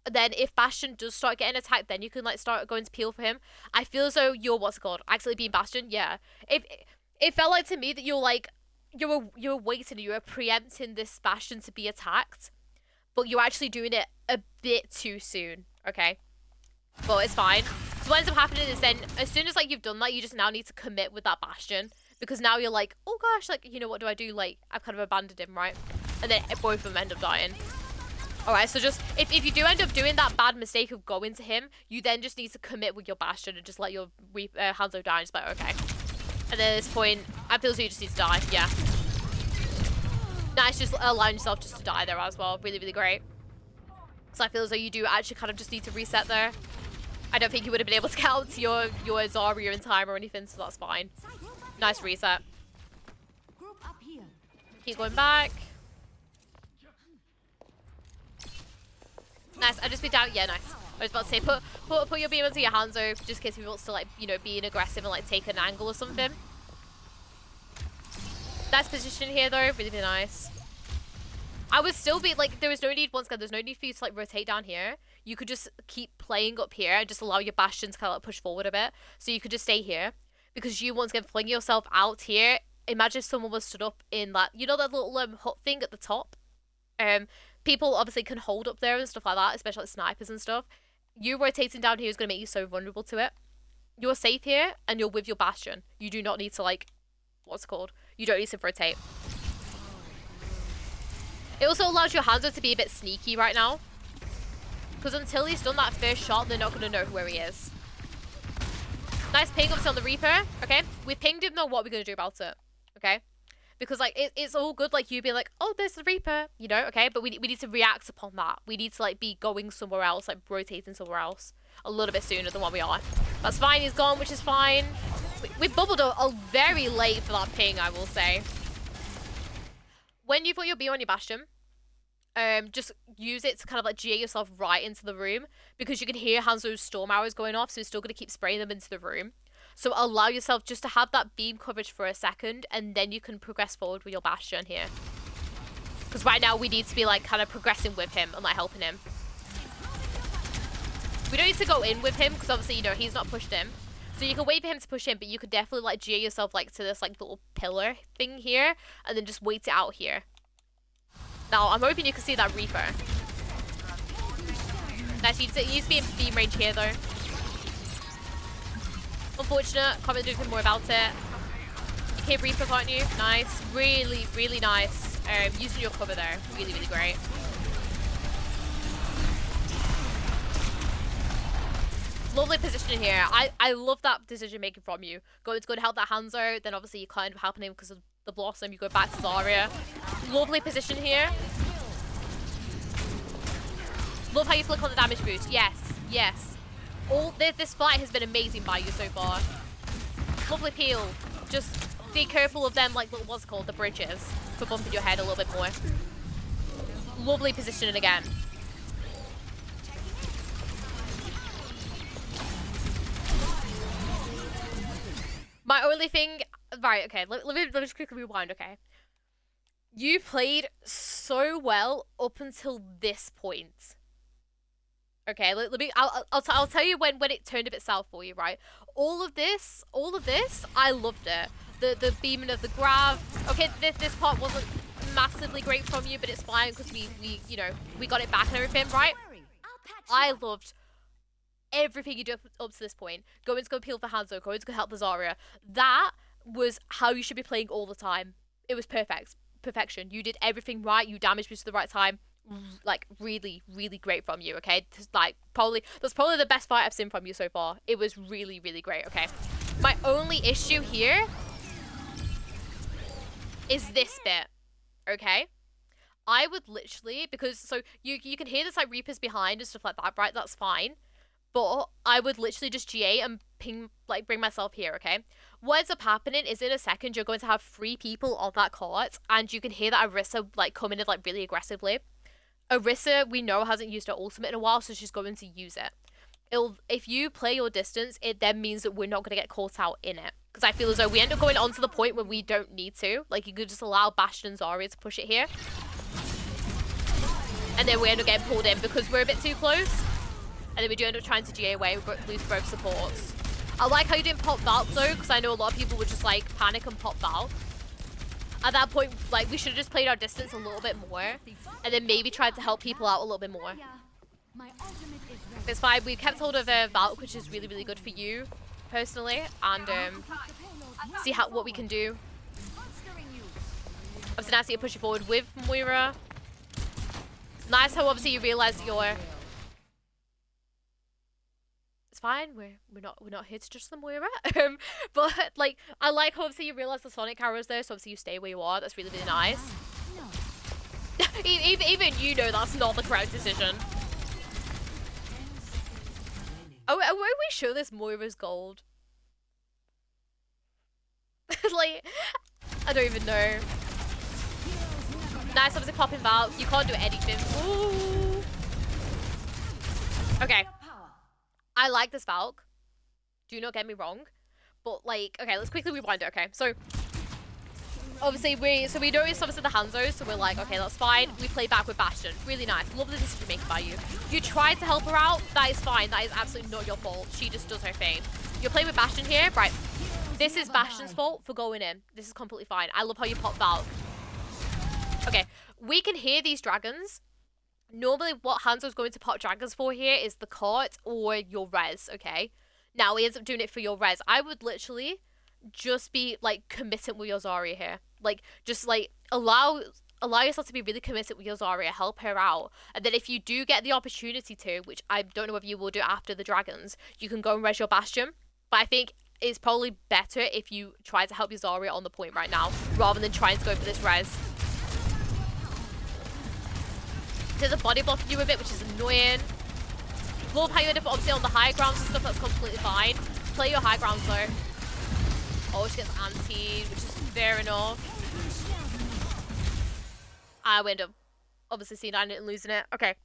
Then if Bastion does start getting attacked, then you can like start going to peel for him. I feel as though you're, what's it called, actually being Bastion, yeah. It felt like to me that you're like, you're waiting, you were preempting this Bastion to be attacked. But you're actually doing it a bit too soon, okay? But it's fine. So what ends up happening is then, as soon as like you've done that, you just now need to commit with that Bastion. Because now you're like, oh gosh, like, you know, what do I do? Like, I've kind of abandoned him, right? And then both of them end up dying. Alright, so just, if you do end up doing that bad mistake of going to him, you then just need to commit with your Bastion and just let your Hanzo die and just like, okay. And then at this point, I feel as you just need to die, yeah. Nice, just allowing yourself just to die there as well. Really, really great. Because I feel as though you do actually kind of just need to reset there. I don't think you would have been able to get out to your Zarya in time or anything, so that's fine. Nice reset. Keep going back. Nice, I just be down. Yeah, nice. I was about to say, put your beam onto your Hanzo, just in case he wants to, like, you know, being aggressive and, like, take an angle or something. Nice position here, though. Really, really nice. I would still be, like, there was no need, once again, there's no need for you to, like, rotate down here. You could just keep playing up here and just allow your Bastion to kind of, like, push forward a bit. So you could just stay here. Because you, once again, fling yourself out here. Imagine if someone was stood up in that, you know that little hut thing at the top? People obviously can hold up there and stuff like that, especially like snipers and stuff. You rotating down here is going to make you so vulnerable to it. You're safe here, and you're with your Bastion. You do not need to, like, what's it called? You don't need to rotate. It also allows your Hanzo to be a bit sneaky right now. Because until he's done that first shot, they're not going to know where he is. Nice ping up on the Reaper. Okay, we pinged him, though. What are we going to do about it? Okay? Because, like, it's all good, like, you being like, oh, there's the Reaper, you know, okay? But we need to react upon that. We need to, like, be going somewhere else, like, rotating somewhere else a little bit sooner than what we are. That's fine, he's gone, which is fine. We bubbled a very late for that ping, I will say. When you've got your B on your Bastion, just use it to kind of, like, GA yourself right into the room. Because you can hear Hanzo's storm arrows going off, so he's still going to keep spraying them into the room. So allow yourself just to have that beam coverage for a second, and then you can progress forward with your Bastion here. Because right now we need to be like kind of progressing with him and like helping him. We don't need to go in with him because obviously, you know, he's not pushed him. So you can wait for him to push in, but you could definitely like GA yourself like to this like little pillar thing here, and then just wait it out here. Now I'm hoping you can see that Reaper. Nice, you need to be in beam range here though. Unfortunate, can't really do anything more about it. You can Reaper, can't you? Nice. Really, really nice. Using your cover there. Really, really great. Lovely position here. I love that decision making from you. Going to go and help that Hanzo, then obviously you're kind of helping him because of the Blossom. You go back to Zarya. Lovely position here. Love how you flick on the damage boost. Yes, yes. This fight has been amazing by you so far. Lovely peel. just be careful of them, like, what's it called, the bridges, for bumping your head a little bit more. Lovely positioning again. My only thing, right, okay, let me just quickly rewind, okay? You played so well up until this point. Okay, let me, I'll tell you when it turned a bit south for you, right? All of this, I loved it. The beaming of the grab. Okay, this part wasn't massively great from you, but it's fine because we you know, we got it back and everything, right? I loved everything you did up to this point. Going to go peel for Hanzo, going to go help the Zarya. That was how you should be playing all the time. It was perfect. Perfection. You did everything right. You damaged me to the right time. Like, really, really great from you, okay? Like, that's probably the best fight I've seen from you so far. It was really, really great, okay? My only issue here is this bit, okay? I would literally, because, so, you can hear this, like, Reapers behind and stuff like that, right? That's fine. But I would literally just GA and ping, like, bring myself here, okay? What ends up happening is in a second, you're going to have 3 people on that cart, and you can hear that Orisa, like, coming in, like, really aggressively. Orisa, we know, hasn't used her ultimate in a while, so she's going to use it. If you play your distance, it then means that we're not going to get caught out in it. Because I feel as though we end up going on to the point where we don't need to. Like, you could just allow Bastion and Zarya to push it here. And then we end up getting pulled in because we're a bit too close. And then we do end up trying to GA away, we lose both supports. I like how you didn't pop Valk though, because I know a lot of people would just like panic and pop Valk. At that point, like, we should have just played our distance a little bit more, and then maybe tried to help people out a little bit more. It's fine, we kept hold of Valk, which is really, really good for you, personally, and see what we can do. Obviously, nice that you're pushing forward with Moira. Nice how obviously you realise that you're... It's fine, we're not here to judge the Moira. But like, I like how obviously you realise the Sonic arrows there, so obviously you stay where you are. That's really, really nice. Even you know that's not the correct decision. Oh, when we show this Moira's gold? Like, I don't even know. Nice, obviously popping Valk. You can't do anything. Ooh. Okay. I like this Valk. Do not get me wrong. But like, okay, let's quickly rewind it, okay? So, obviously we noticed obviously the Hanzos, so we're like, okay, that's fine. We play back with Bastion. Really nice. Love the decision making by you. You tried to help her out. That is fine. That is absolutely not your fault. She just does her thing. You're playing with Bastion here. Right. This is Bastion's fault for going in. This is completely fine. I love how you pop Valk. Okay. We can hear these dragons. Normally, what Hanzo's going to pop dragons for here is the cart or your res, okay? Now, he ends up doing it for your res. I would literally just be, like, committed with your Zarya here. Like, just, like, allow yourself to be really committed with your Zarya, help her out. And then if you do get the opportunity to, which I don't know if you will do after the dragons, you can go and res your Bastion. But I think it's probably better if you try to help your Zarya on the point right now, rather than trying to go for this res. There's a body blocking you a bit, which is annoying. Love how you end up obviously on the high grounds and stuff, that's completely fine. Play your high grounds though. Oh, she gets antied, which is fair enough. I end up obviously seeing I and losing it. Okay.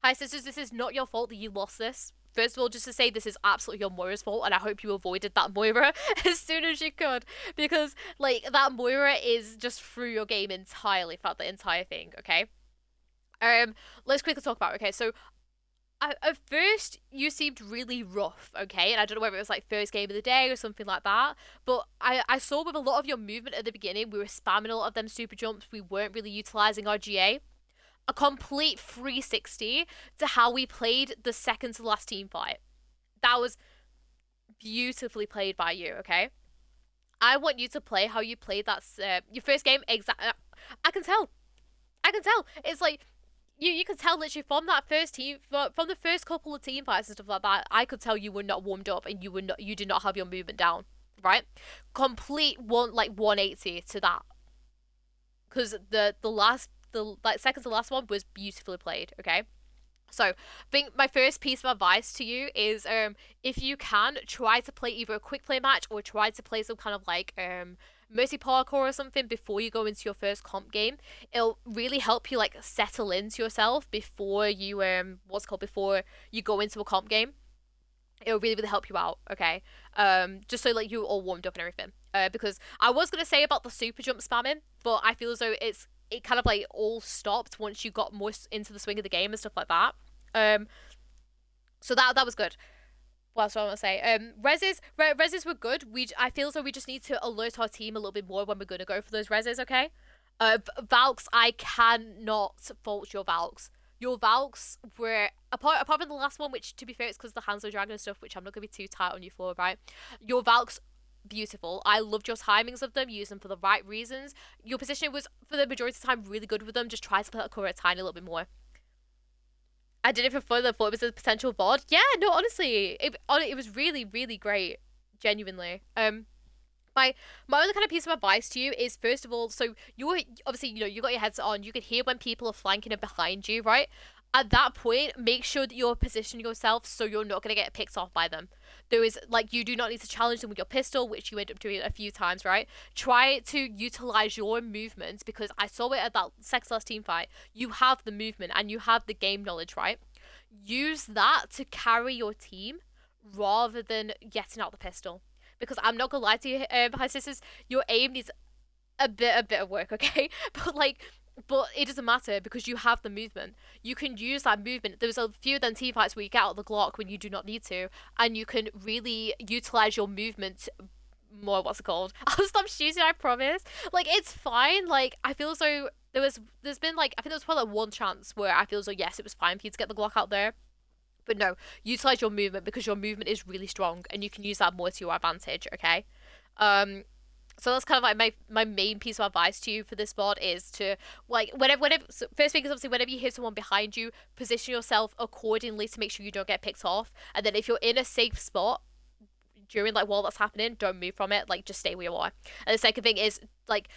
Hi sisters, this is not your fault that you lost this. First of all, just to say this is absolutely your Moira's fault, and I hope you avoided that Moira as soon as you could. Because, like, that Moira is just through your game entirely throughout the entire thing, okay? Let's quickly talk about it. Okay, so at first you seemed really rough, okay, and I don't know whether it was like first game of the day or something like that, but I saw with a lot of your movement at the beginning, we were spamming a lot of them super jumps, we weren't really utilizing our GA. A complete 360 to how we played the second to last team fight. That was beautifully played by you, okay? I want you to play how you played that your first game. I can tell. It's like you can tell literally from that first team, from the first couple of team fights and stuff like that. I could tell you were not warmed up and you did not have your movement down, right? Complete 180 to that, because the second to last one was beautifully played. Okay, So, I think my first piece of advice to you is if you can, try to play either a quick play match or try to play some kind of like Mercy parkour or something before you go into your first comp game. It'll really help you like settle into yourself before you before you go into a comp game. It'll really help you out, okay? Just so like you're all warmed up and everything. Because I was gonna say about the super jump spamming, but I feel as though it kind of like all stopped once you got more into the swing of the game and stuff like that. Um, so that was good. What else do I want to say? Reses were good. I feel as though we just need to alert our team a little bit more when we're gonna go for those reses, okay? Valks, I cannot fault your Valks. Your Valks were apart from the last one, which to be fair, it's because the Hansel Dragon and stuff, which I'm not gonna be too tight on you for, right? Your Valks beautiful. I loved your timings of them. Use them for the right reasons. Your positioning was for the majority of the time really good with them. Just try to play that core a tiny little bit more. I did it for fun. I thought it was a potential VOD. Yeah, no, honestly, it was really great. Genuinely. My other kind of piece of advice to you is first of all, so you obviously you got your headset on. You can hear when people are flanking and behind you, right? At that point, make sure that you're positioning yourself so you're not gonna get picked off by them. There is like you do not need to challenge them with your pistol, which you end up doing a few times, right? Try to utilize your movement because I saw it at that sex last team fight. You have the movement and you have the game knowledge, right? Use that to carry your team rather than getting out the pistol. Because I'm not gonna lie to you, hi sisters, your aim needs a bit of work, okay? But it doesn't matter because you have the movement. You can use that movement. There's a few then team fights where you get out the Glock when you do not need to, and you can really utilize your movement more. What's it called? I'll stop shooting. I promise. Like it's fine. Like I feel as though there's been like I think there was probably like one chance where I feel as though yes it was fine for you to get the Glock out there. But no, utilize your movement because your movement is really strong and you can use that more to your advantage, okay? So that's kind of like my main piece of advice to you for this VOD is to like whenever so first thing is obviously whenever you hear someone behind you, position yourself accordingly to make sure you don't get picked off. And then if you're in a safe spot during like while that's happening, don't move from it. Like just stay where you are. And the second thing is like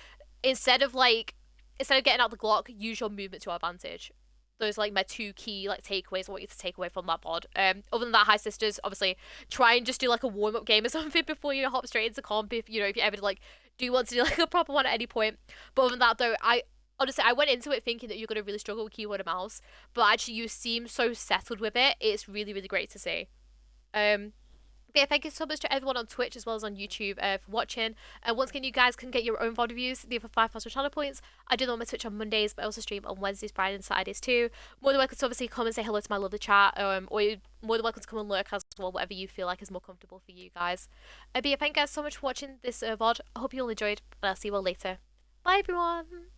instead of getting out the Glock, use your movement to your advantage. Those are like my two key like takeaways I want you to take away from that VOD. Other than that, hi sisters, obviously try and just do like a warm up game or something before you hop straight into comp. If you ever like do want to do like a proper one at any point. But other than that though, I honestly I went into it thinking that you're gonna really struggle with keyboard and mouse, but actually you seem so settled with it. It's really great to see. Um, but yeah, thank you so much to everyone on Twitch as well as on YouTube for watching. And once again, you guys can get your own VOD reviews. They have 5,000 channel points. I do them on my Twitch on Mondays, but I also stream on Wednesdays, Fridays, and Saturdays too. More than welcome to obviously come and say hello to my lovely chat, or you're more than welcome to come and lurk as well, whatever you feel like is more comfortable for you guys. But yeah, thank you guys so much for watching this VOD. I hope you all enjoyed, and I'll see you all later. Bye everyone!